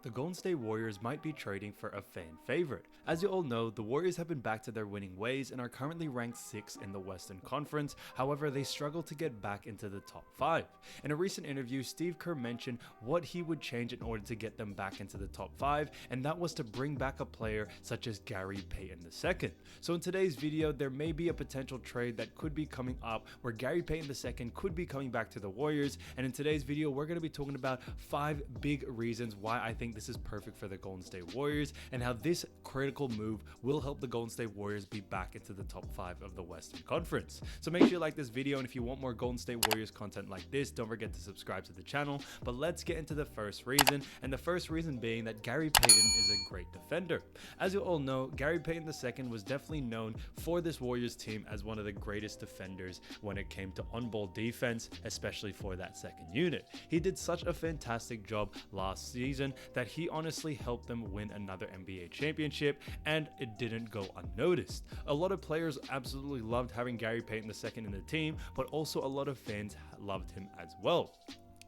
The Golden State Warriors might be trading for a fan favorite. As you all know, the Warriors have been back to their winning ways and are currently ranked 6th in the Western Conference. However, they struggle to get back into the top 5. In a recent interview, Steve Kerr mentioned what he would change in order to get them back into the top 5, and that was to bring back a player such as Gary Payton II. So in today's video, there may be a potential trade that could be coming up where Gary Payton II could be coming back to the Warriors, and in today's video, we're going to be talking about 5 big reasons why I think this is perfect for the Golden State Warriors and how this critical move will help the Golden State Warriors be back into the top 5 of the Western Conference. So make sure you like this video, and if you want more Golden State Warriors content like this, don't forget to subscribe to the channel. But let's get into the first reason, and the first reason being that Gary Payton is a great defender. As you all know, Gary Payton II was definitely known for this Warriors team as one of the greatest defenders when it came to on-ball defense, especially for that second unit. He did such a fantastic job last season that he honestly helped them win another NBA championship, and it didn't go unnoticed. A lot of players absolutely loved having Gary Payton II in the team, but also a lot of fans loved him as well.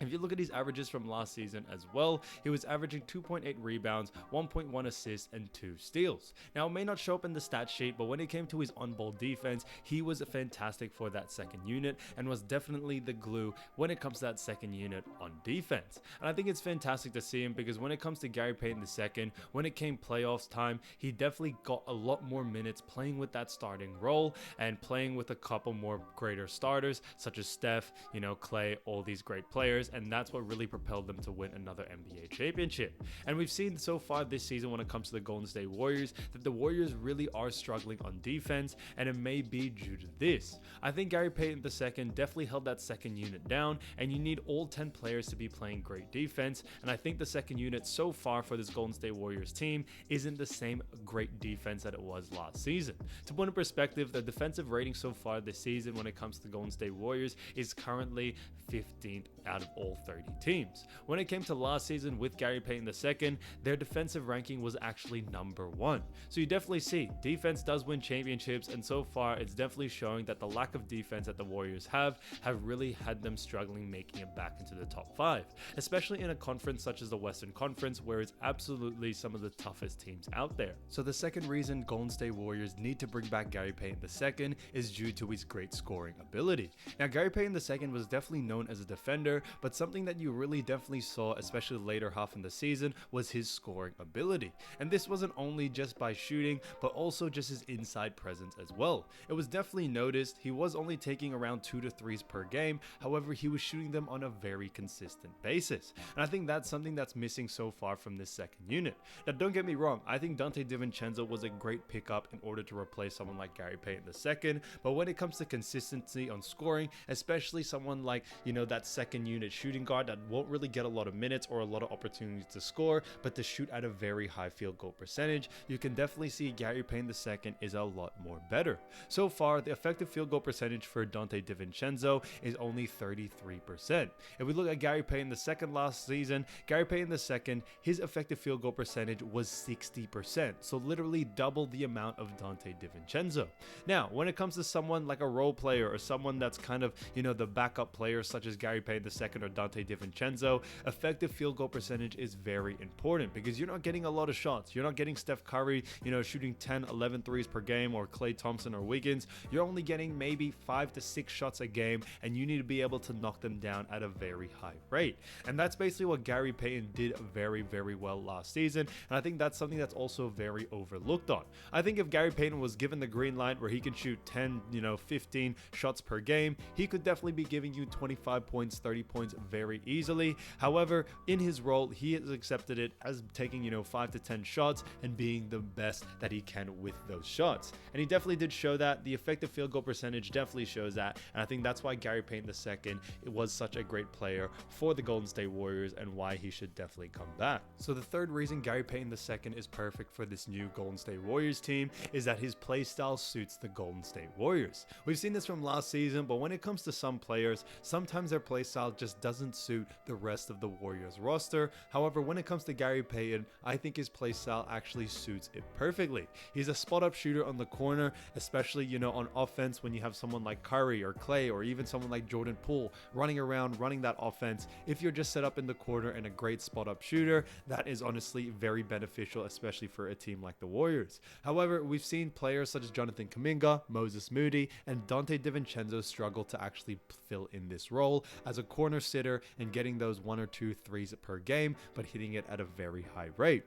If you look at his averages from last season as well, he was averaging 2.8 rebounds, 1.1 assists, and 2 steals. Now, it may not show up in the stat sheet, but when it came to his on-ball defense, he was fantastic for that second unit and was definitely the glue when it comes to that second unit on defense. And I think it's fantastic to see him because when it comes to Gary Payton II, when it came playoffs time, he definitely got a lot more minutes playing with that starting role and playing with a couple more greater starters such as Steph, Klay, all these great players. And that's what really propelled them to win another NBA championship. And we've seen so far this season when it comes to the Golden State Warriors that the Warriors really are struggling on defense, and it may be due to this. I think Gary Payton II definitely held that second unit down, and you need all 10 players to be playing great defense, and I think the second unit so far for this Golden State Warriors team isn't the same great defense that it was last season. To put in perspective, the defensive rating so far this season when it comes to the Golden State Warriors is currently 15th out of all 30 teams. When it came to last season with Gary Payton II, their defensive ranking was actually number 1. So you definitely see defense does win championships, and so far it's definitely showing that the lack of defense that the Warriors have really had them struggling making it back into the top 5, especially in a conference such as the Western Conference where it's absolutely some of the toughest teams out there. So the second reason Golden State Warriors need to bring back Gary Payton II is due to his great scoring ability. Now, Gary Payton II was definitely known as a defender, but something that you really definitely saw, especially later half in the season, was his scoring ability. And this wasn't only just by shooting, but also just his inside presence as well. It was definitely noticed. He was only taking around 2 to 3s per game. However, he was shooting them on a very consistent basis. And I think that's something that's missing so far from this second unit. Now, don't get me wrong. I think Donte DiVincenzo was a great pickup in order to replace someone like Gary Payton II. But when it comes to consistency on scoring, especially someone like, that second unit shooting guard that won't really get a lot of minutes or a lot of opportunities to score, but to shoot at a very high field goal percentage, you can definitely see Gary Payton II is a lot more better. So far, the effective field goal percentage for Donte DiVincenzo is only 33%. If we look at Gary Payton II last season, Gary Payton II, his effective field goal percentage was 60%, so literally double the amount of Donte DiVincenzo. Now, when it comes to someone like a role player or someone that's kind of, the backup player such as Gary Payton II or Donte DiVincenzo, effective field goal percentage is very important because you're not getting a lot of shots. You're not getting Steph Curry, shooting 10, 11 threes per game, or Klay Thompson or Wiggins. You're only getting maybe 5 to 6 shots a game, and you need to be able to knock them down at a very high rate. And that's basically what Gary Payton did very, very well last season, and I think that's something that's also very overlooked on. I think if Gary Payton was given the green light where he can shoot 10, 15 shots per game, he could definitely be giving you 25 points, 30 points very easily. However, in his role, he has accepted it as taking, 5 to 10 shots and being the best that he can with those shots. And he definitely did show that. The effective field goal percentage definitely shows that. And I think that's why Gary Payton II was such a great player for the Golden State Warriors and why he should definitely come back. So the third reason Gary Payton II is perfect for this new Golden State Warriors team is that his play style suits the Golden State Warriors. We've seen this from last season, but when it comes to some players, sometimes their play style just just doesn't suit the rest of the Warriors roster. However, when it comes to Gary Payton, I think his playstyle actually suits it perfectly. He's a spot-up shooter on the corner, especially, on offense when you have someone like Curry or Klay or even someone like Jordan Poole running around, running that offense. If you're just set up in the corner and a great spot-up shooter, that is honestly very beneficial, especially for a team like the Warriors. However, we've seen players such as Jonathan Kuminga, Moses Moody, and Dante DiVincenzo struggle to actually fill in this role as a corner sitter and getting those 1 or 2 threes per game, but hitting it at a very high rate.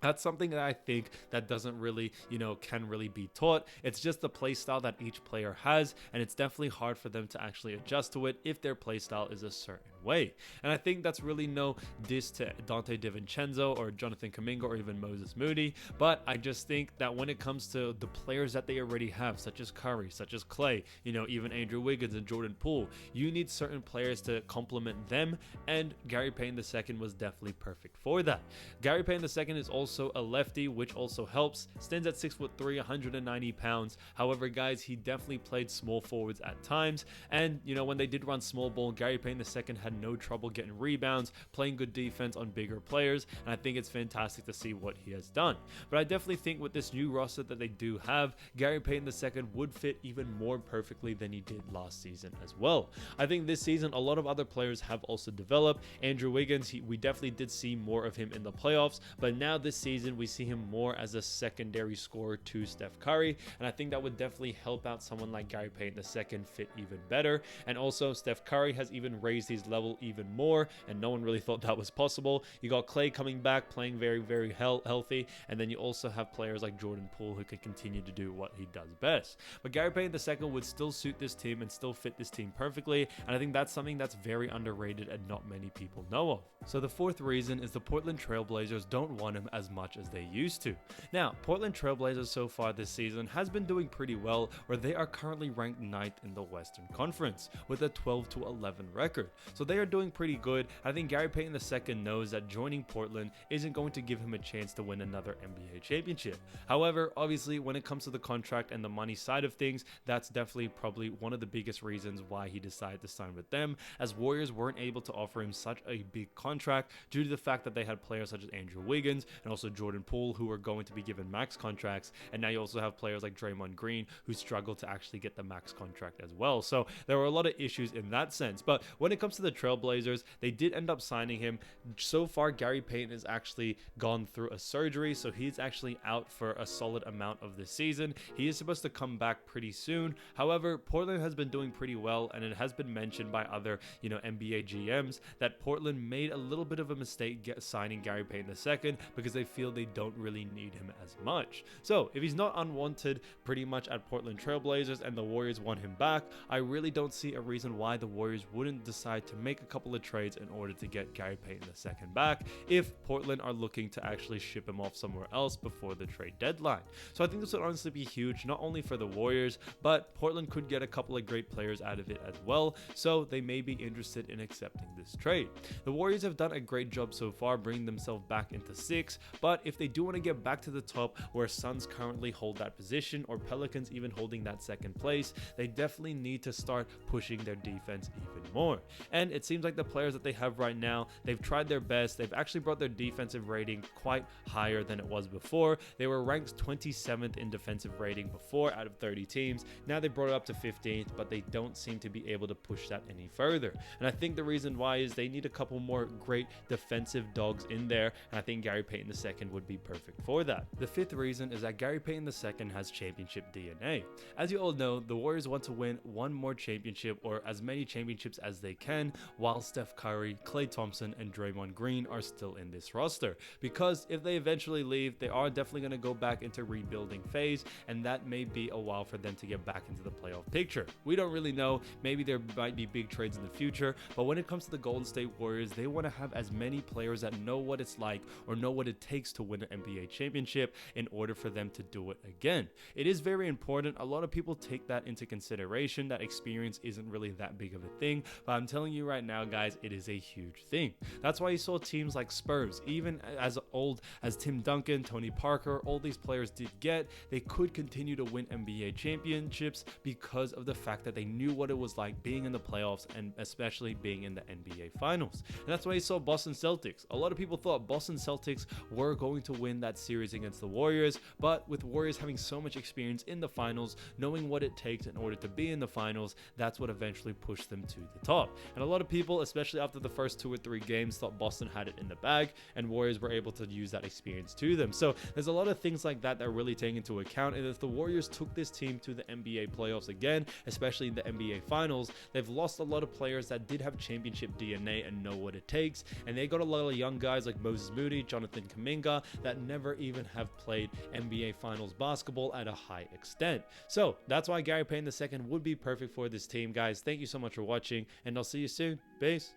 That's something that I think that doesn't really, can really be taught. It's just the play style that each player has, and it's definitely hard for them to actually adjust to it if their play style is a certain way. And I think that's really no diss to Dante DiVincenzo or Jonathan Kuminga or even Moses Moody, but I just think that when it comes to the players that they already have, such as Curry, such as Klay, even Andrew Wiggins and Jordan Poole, you need certain players to complement them, and Gary Payton II was definitely perfect for that. Gary Payton II is also a lefty, which also helps. Stands at 6'3", 190 pounds. However, guys, he definitely played small forwards at times, and when they did run small ball, Gary Payton II had no trouble getting rebounds, playing good defense on bigger players, and I think it's fantastic to see what he has done. But I definitely think with this new roster that they do have, Gary Payton II would fit even more perfectly than he did last season as well. I think this season a lot of other players have also developed. Andrew Wiggins, we definitely did see more of him in the playoffs, but now this season we see him more as a secondary scorer to Steph Curry, and I think that would definitely help out someone like Gary Payton II fit even better. And also Steph Curry has even raised his level even more, and no one really thought that was possible. You got Klay coming back, playing very, very healthy, and then you also have players like Jordan Poole who can continue to do what he does best. But Gary Payton II would still suit this team and still fit this team perfectly, and I think that's something that's very underrated and not many people know of. So the fourth reason is the Portland Trail Blazers don't want him as much as they used to. Now, Portland Trail Blazers so far this season has been doing pretty well, where they are currently ranked 9th in the Western Conference with a 12-11 record. So they are doing pretty good. I think Gary Payton II knows that joining Portland isn't going to give him a chance to win another NBA championship. However, obviously, when it comes to the contract and the money side of things, that's definitely probably one of the biggest reasons why he decided to sign with them, as Warriors weren't able to offer him such a big contract due to the fact that they had players such as Andrew Wiggins and also Jordan Poole who are going to be given max contracts, and now you also have players like Draymond Green who struggle to actually get the max contract as well. So there were a lot of issues in that sense. But when it comes to the Trailblazers, they did end up signing him. So far, Gary Payton has actually gone through a surgery, so he's actually out for a solid amount of the season. He is supposed to come back pretty soon. However, Portland has been doing pretty well, and it has been mentioned by other, NBA GMs that Portland made a little bit of a mistake signing Gary Payton II because they feel they don't really need him as much. So if he's not unwanted pretty much at Portland Trailblazers and the Warriors want him back, I really don't see a reason why the Warriors wouldn't decide to make a couple of trades in order to get Gary Payton II back if Portland are looking to actually ship him off somewhere else before the trade deadline. So I think this would honestly be huge, not only for the Warriors, but Portland could get a couple of great players out of it as well, so they may be interested in accepting this trade. The Warriors have done a great job so far bringing themselves back into 6, but if they do want to get back to the top where Suns currently hold that position or Pelicans even holding that second place, they definitely need to start pushing their defense even more. And it seems like the players that they have right now, they've tried their best. They've actually brought their defensive rating quite higher than it was before. They were ranked 27th in defensive rating before out of 30 teams. Now they brought it up to 15th, but they don't seem to be able to push that any further. And I think the reason why is they need a couple more great defensive dogs in there, and I think Gary Payton II would be perfect for that. The fifth reason is that Gary Payton II has championship DNA. As you all know, the Warriors want to win one more championship or as many championships as they can while Steph Curry, Klay Thompson, and Draymond Green are still in this roster, because if they eventually leave, they are definitely going to go back into rebuilding phase, and that may be a while for them to get back into the playoff picture. We don't really know. Maybe there might be big trades in the future, but when it comes to the Golden State Warriors, they want to have as many players that know what it's like or know what it takes to win an NBA championship in order for them to do it again. It is very important. A lot of people take that into consideration, that experience isn't really that big of a thing, but I'm telling you right right now, guys, it is a huge thing. That's why you saw teams like Spurs, even as old as Tim Duncan, Tony Parker, all these players did get, they could continue to win NBA championships because of the fact that they knew what it was like being in the playoffs and especially being in the NBA Finals. And that's why you saw Boston Celtics. A lot of people thought Boston Celtics were going to win that series against the Warriors, but with Warriors having so much experience in the finals, knowing what it takes in order to be in the finals, that's what eventually pushed them to the top. And a lot of people, especially after the first 2 or 3 games, thought Boston had it in the bag and Warriors were able to use that experience to them. So there's a lot of things like that that are really taken into account. And if the Warriors took this team to the NBA playoffs again, especially in the NBA Finals, they've lost a lot of players that did have championship DNA and know what it takes. And they got a lot of young guys like Moses Moody, Jonathan Kuminga that never even have played NBA Finals basketball at a high extent. So that's why Gary Payton II would be perfect for this team, guys. Thank you so much for watching, and I'll see you soon. Peace.